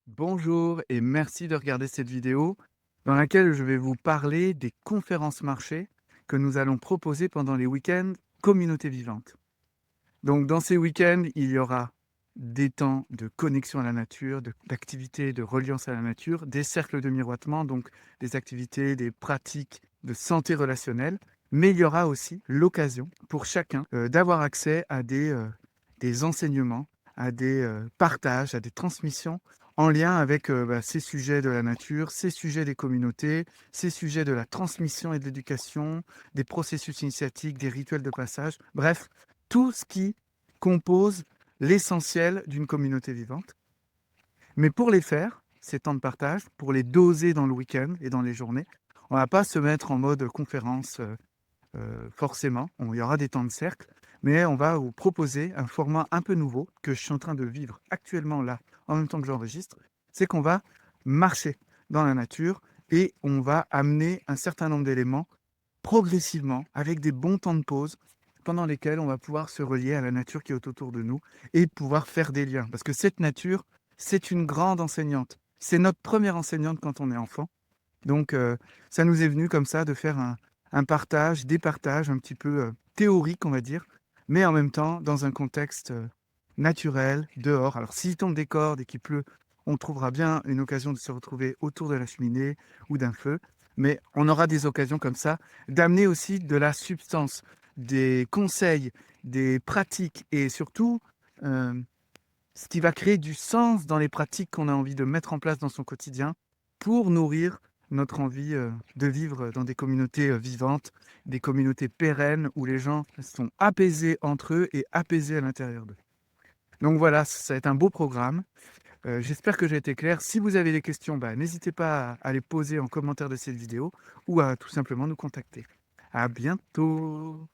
Bonjour et merci de regarder cette vidéo dans laquelle je vais vous parler des conférences marchés que nous allons proposer pendant les week-ends Communauté Vivante. Donc dans ces week-ends, il y aura des temps de connexion à la nature, d'activités de reliance à la nature, des cercles de miroitement, donc des activités, des pratiques de santé relationnelle, mais il y aura aussi l'occasion pour chacun d'avoir accès à des enseignements, à des partages, à des transmissions en lien avec ces sujets de la nature, ces sujets des communautés, ces sujets de la transmission et de l'éducation, des processus initiatiques, des rituels de passage, bref, tout ce qui compose l'essentiel d'une communauté vivante. Mais pour les faire, ces temps de partage, pour les doser dans le week-end et dans les journées, on ne va pas se mettre en mode conférence forcément. Il y aura des temps de cercle, mais on va vous proposer un format un peu nouveau que je suis en train de vivre actuellement là, en même temps que j'enregistre. C'est qu'on va marcher dans la nature et on va amener un certain nombre d'éléments progressivement, avec des bons temps de pause, pendant lesquels on va pouvoir se relier à la nature qui est autour de nous et pouvoir faire des liens. Parce que cette nature, c'est une grande enseignante. C'est notre première enseignante quand on est enfant. Donc, ça nous est venu comme ça de faire un partage, des partages un petit peu théoriques, on va dire, mais en même temps dans un contexte naturel, dehors. Alors, s'il tombe des cordes et qu'il pleut, on trouvera bien une occasion de se retrouver autour de la cheminée ou d'un feu, mais on aura des occasions comme ça d'amener aussi de la substance, des conseils, des pratiques et surtout euh, ce qui va créer du sens dans les pratiques qu'on a envie de mettre en place dans son quotidien pour nourrir notre envie de vivre dans des communautés vivantes, des communautés pérennes où les gens sont apaisés entre eux et apaisés à l'intérieur d'eux. Donc voilà, ça va être un beau programme. J'espère que j'ai été clair. Si vous avez des questions, n'hésitez pas à les poser en commentaire de cette vidéo ou à tout simplement nous contacter. À bientôt!